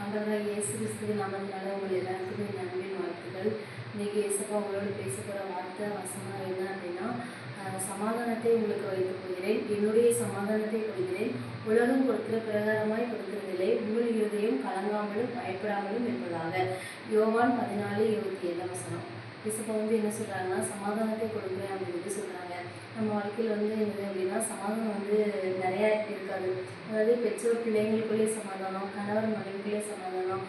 ஆண்டவராகிய இயேசு கிறிஸ்துவின் நாமத்தினால உங்கள் எல்லாருக்குமே நன்மையின் வாழ்த்துக்கள். இன்னைக்கு இயேசப்பா உங்களோட பேச போகிற வார்த்தை வசனம் என்ன அப்படின்னா, சமாதானத்தை உங்களுக்கு வைத்துக் கொள்கிறேன், என்னுடைய சமாதானத்தை கொடுக்கிறேன், உலகம் கொடுக்கிற பிரகாரமாய் கொடுக்கிறதில்லை, உங்கள் இருதயம் கலங்காமலும் பயப்படாமலும் இருப்பதாக. யோவான் 14:27 வசனம். இயேசப்பா என்ன சொல்கிறாங்கன்னா, சமாதானத்தை கொடுக்குறேன் அப்படின்னு சொல்கிறாங்க. நம்ம வாழ்க்கையில் என்னது அப்படின்னா, சமாதானம் நிறையா இருக்காது. அதாவது பெற்றோர் பிள்ளைங்களுக்குள்ளேயே சமாதானம், கணவர் மனைவிக்குள்ளேயே சமாதானம்,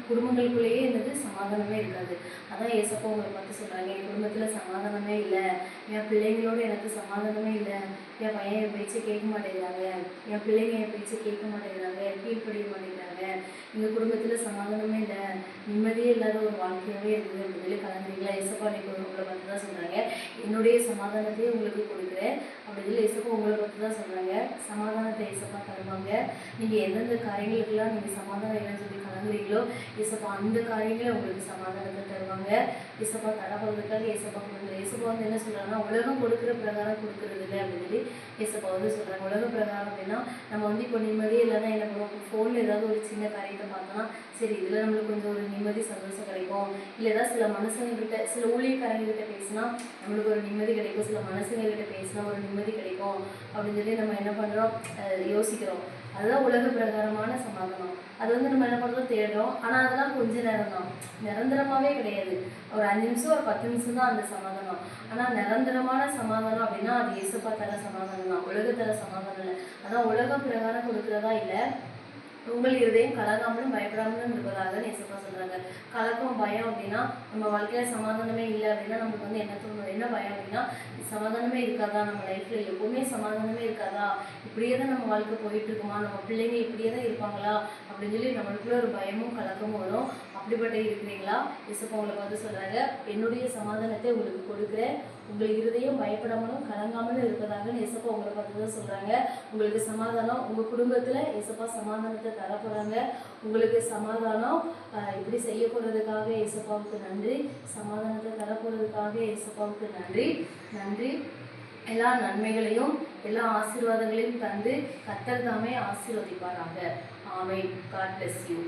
குடும்பங்களுக்குள்ளேயே சமாதானமே இருக்காது. அதான் ஏசப்பா உங்களை பார்த்து சொல்கிறாங்க, என் குடும்பத்தில் சமாதானமே இல்லை, என் பிள்ளைங்களோட எனக்கு சமாதானமே இல்லை, என் பையன் என் பேச்சை கேட்க மாட்டேங்கிறாங்க, என் பிள்ளைங்க என் பேச்சை கேட்க மாட்டேங்கிறாங்க, கீழ்ப்படிய மாட்டேங்கிறாங்க, எங்கள் குடும்பத்தில் சமாதானமே இல்லை, நிம்மதியே இல்லாத ஒரு வாழ்க்கையாகவே இருக்குது அப்படின்னு சொல்லி கலந்துறீங்களா? ஏசப்பா நீங்கள் உங்களை பார்த்து தான் சொல்கிறாங்க, என்னுடைய சமாதானத்தையே உங்களுக்கு கொடுக்குறேன் அப்படின்னு சொல்லி ஏசப்பா உங்களை பார்த்து தான் சொல்கிறாங்க. சமாதானத்தை ஏசப்பா தருவாங்க. நீங்கள் எந்தெந்த காரியங்களுக்கெல்லாம் நீங்கள் சமாதானம் இல்லைன்னு சொல்லி கலங்குறீங்களோ ஏசப்பா அந்த காரியங்களே உங்களுக்கு சமாதானத்தை தருவாங்க. ஏசப்பா தரப்படுறதுக்காக ஏசப்பா கொடுக்குற ஏசப்பா என்ன சொல்கிறாங்கன்னா, உலகம் கொடுக்குற பிரகாரம் கொடுக்குறது இல்லை அப்படின்னு சொல்லி ஏசப்பா சொல்கிறாங்க. உலக பிரகாரம் அப்படின்னா நம்ம இப்போ நிம்மதியே இல்லைன்னா என்ன பண்ணுவோம், ஃபோனில் ஏதாவது ஒரு சின்ன காரியத்தை பார்த்தோன்னா சரி இதில் நம்மளுக்கு கொஞ்சம் ஒரு நிம்மதி சந்தோஷம் கிடைக்கும், இல்லை ஏதாவது சில மனுஷங்கக்கிட்ட சில ஊழியக்காரங்கக்கிட்ட பேசினா நம்மளுக்கு ஒரு நிம்மதி கிடைக்கும், சில மனுஷங்கக்கிட்ட பேசினா ஒரு நிம்மதி கிடைக்கும் அப்படின்னு சொல்லி நம்ம என்ன பண்ணுறோம், யோசிக்கிறோம். அதுதான் உலக பிரகாரமான சமாதானம். அது நம்ம என்ன பண்ணுறோம், தேடுறோம். ஆனால் அதெல்லாம் கொஞ்ச நேரம் தான், நிரந்தரமாகவே கிடையாது. ஒரு 5 நிமிஷம் ஒரு 10 நிமிஷம் தான் அந்த சமாதானம். ஆனால் நிரந்தரமான சமாதானம் அப்படின்னா அது ஏசப்பா தர சமாதானம் தான், உலகத்தர சமாதானம் இல்லை. அதான் உலகம் பிரகாரம் கொடுக்குறதா இல்லை, உங்கள் இருதயம் கலங்காமலும் பயப்படாமலும் இருப்பதாக ஏசப்பா சொல்கிறாங்க. கலக்கம் பயம் அப்படின்னா நம்ம வாழ்க்கையில் சமாதானமே இல்லை அப்படின்னா நமக்கு என்ன தோணும், என்ன பயம் அப்படின்னா சமாதானமே இருக்காதா, நம்ம லைஃப்பில் எப்போவுமே சமாதானமே இருக்காதா, இப்படியே தான் நம்ம வாழ்க்கை போயிட்டு இருக்குமா, நம்ம பிள்ளைங்க இப்படியே தான் இருப்பாங்களா அப்படின்னு சொல்லி நம்மளுக்குள்ள ஒரு பயமும் கலக்கமும் வரும். அப்படிப்பட்ட இருக்கிறீங்களா? ஏசப்பா உங்களை பார்த்து சொல்கிறாங்க, என்னுடைய சமாதானத்தை உங்களுக்கு கொடுக்குறேன், உங்கள் இருதயம் பயப்படாமலும் கலங்காமலும் இருப்பதாக ஏசப்பா உங்களை பார்த்து தான் சொல்கிறாங்க. உங்களுக்கு சமாதானம், உங்கள் குடும்பத்தில் ஏசப்பா சமாதானத்தை தரப்போகிறாங்க. உங்களுக்கு சமாதானம் இப்படி செய்ய போகிறதுக்காக ஏசப்பாவுக்கு நன்றி, சமாதானத்தை தரப்போகிறதுக்காக ஏசப்பாவுக்கு நன்றி. நன்றி. எல்லா நன்மைகளையும் எல்லா ஆசீர்வாதங்களையும் தந்து கர்த்தர் தாமே ஆசீர்வதிப்பாராக. ஆமென். God bless you.